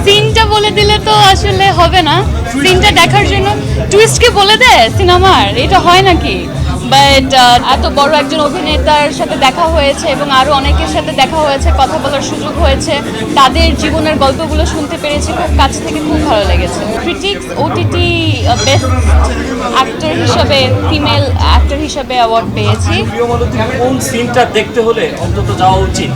সিনটা বলে দিলে তো আসলে হবে না, সিনটা দেখার জন্য টুইস্টকে বলে দেয় সিনেমার, এটা হয় নাকি? বাট এত বড় একজন অভিনেতার সাথে দেখা হয়েছে এবং আরও অনেকের সাথে দেখা হয়েছে, কথা বলার সুযোগ হয়েছে, তাদের জীবনের গল্পগুলো শুনতে পেরেছি খুব কাছ থেকে, খুব ভালো লেগেছে। ক্রিটিক্স ওটিটি বেস্ট অ্যাক্টর হিসাবে, ফিমেল অ্যাক্টর হিসাবে অ্যাওয়ার্ড পেয়েছি। কোন সিনটা দেখতে হলে অন্তত যাওয়া উচিত?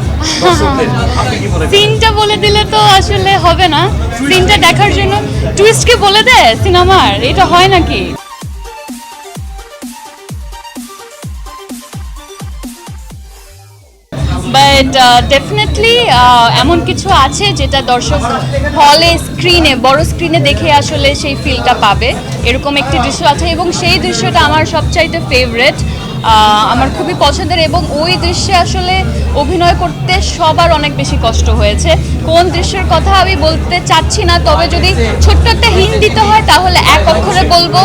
সিনটা বলে দিলে তো আসলে হবে না, সিনটা দেখার জন্য টুইস্টকে বলে দেয় সিনেমার, এটা হয় নাকি? বাট ডেফিনেটলি এমন কিছু আছে যেটা দর্শক হলে স্ক্রিনে, বড় স্ক্রিনে দেখে আসলে সেই ফিলটা পাবে, এরকম একটি দৃশ্য আছে এবং সেই দৃশ্যটা আমার সবচাইতে ফেভারেট, আমার খুবই পছন্দের এবং ওই দৃশ্যে আসলে অভিনয় করতে সবার অনেক বেশি কষ্ট হয়েছে। কোন দৃশ্যের কথা আমি বলতে চাচ্ছি না, তবে যদি ছোট্ট একটা হিন্ট দিতে হয় তাহলে এক অক্ষরে বলবো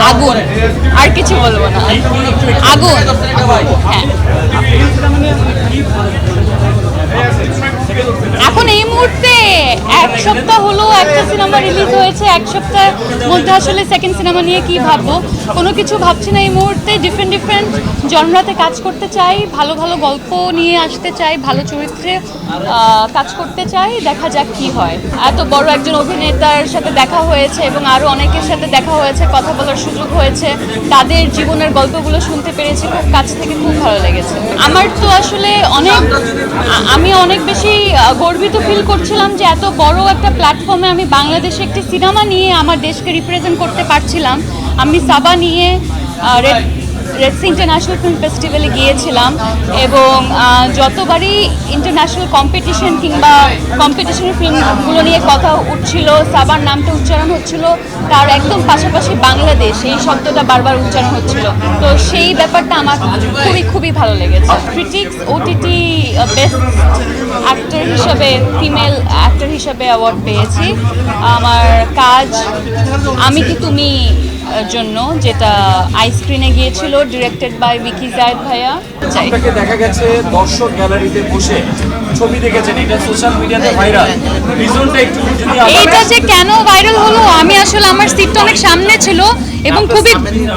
আগুন, আর কিছু বলবো না। আগুন, হ্যাঁ। এখন এই মুহূর্তে এক সপ্তাহ হলো একটা সিনেমা রিলিজ হয়েছে, এক সপ্তাহের মধ্যে আসলে সেকেন্ড সিনেমা নিয়ে কি ভাববো, কোনো কিছু ভাবছি না এই মুহূর্তে। ডিফারেন্ট জনরাতে কাজ করতে চাই, ভালো ভালো গল্প নিয়ে আসতে চাই, ভালো চরিত্রে কাজ করতে চাই, দেখা যাক কি হয়। এত বড় একজন অভিনেতার সাথে দেখা হয়েছে এবং আরও অনেকের সাথে দেখা হয়েছে, কথা বলার সুযোগ হয়েছে, তাদের জীবনের গল্পগুলো শুনতে পেরেছি খুব কাছ থেকে, খুব ভালো লেগেছে। আমার তো আসলে আমি অনেক বেশি গর্বিত ফিল করছিলাম যে এত বড় একটা প্ল্যাটফর্মে আমি বাংলাদেশে একটি সিনেমা নিয়ে আমার দেশকে রিপ্রেজেন্ট করতে পারছিলাম। আমি সাবা নিয়ে রেড সি ইন্টারন্যাশনাল ফিল্ম ফেস্টিভ্যালে গিয়েছিলাম এবং যতবারই ইন্টারন্যাশনাল কম্পিটিশন কিংবা কম্পিটিশনের ফিল্মগুলো নিয়ে কথা উঠছিল, সাবার নামটা উচ্চারণ হচ্ছিল, তার একদম পাশাপাশি বাংলাদেশ এই শব্দটা বারবার উচ্চারণ হচ্ছিল। তো সেই ব্যাপারটা আমার খুবই ভালো লেগেছে। ক্রিটিক্স ওটিটি বেস্ট অ্যাক্টর হিসাবে, ফিমেল অ্যাক্টর হিসাবে অ্যাওয়ার্ড পেয়েছি। আমার কাজ আমি কি তুমি জন্য, যেটা আইস্ক্রিনে গিয়েছিল, ডিরেক্টেড বাই ভিকি জায়েদ ভাইয়া। আপনাকে দেখা গেছে দর্শক গ্যালারিতে বসে ছবি দেখেছেন, এটা সোশ্যাল মিডিয়াতে ভাইরাল, রিজনটা একটু যদি এটা যে কেন ভাইরাল হলো, আমি আসলে আমার সিটটা অনেক সামনে ছিল এবং খুবই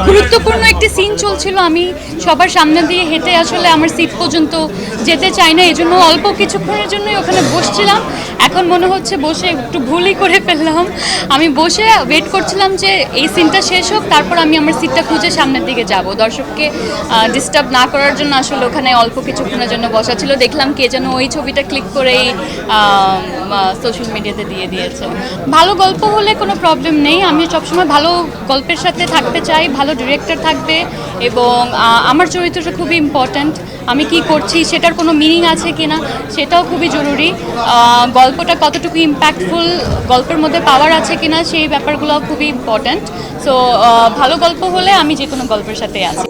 গুরুত্বপূর্ণ একটি সিন চলছিল, আমি সবার সামনে দিয়ে হেঁটে আসলে আমার সিট পর্যন্ত যেতে চাই না, এই জন্য অল্প কিছুক্ষণের জন্যই ওখানে বসছিলাম। এখন মনে হচ্ছে বসে একটু ভুলই করে ফেললাম, আমি বসে ওয়েট করছিলাম যে এই সিনটা শেষ হোক, তারপর আমি আমার সিটটা খুঁজে সামনের দিকে যাব, দর্শককে ডিস্টার্ব না করার জন্য আসলে ওখানে অল্প কিছুক্ষণের জন্য বসা ছিল। দেখলাম কে যেন ওই ছবিটা ক্লিক করেই সোশ্যাল মিডিয়াতে দিয়ে দিয়েছে। ভালো গল্প হলে কোনো প্রবলেম নেই, আমি সবসময় ভালো গল্পের সাথে থাকতে চাই, ভালো ডিরেক্টর থাকবে এবং আমার চরিত্রটা খুবই ইম্পর্ট্যান্ট, আমি কি করছি সেটার কোনো মিনিং আছে কি না সেটাও খুবই জরুরি, গল্পটা কতটুকু ইম্প্যাক্টফুল, গল্পের মধ্যে পাওয়ার আছে কি না সেই ব্যাপারগুলো খুবই ইম্পর্ট্যান্ট। সো ভালো গল্প হলে আমি যে কোনো গল্পের সাথে আছি।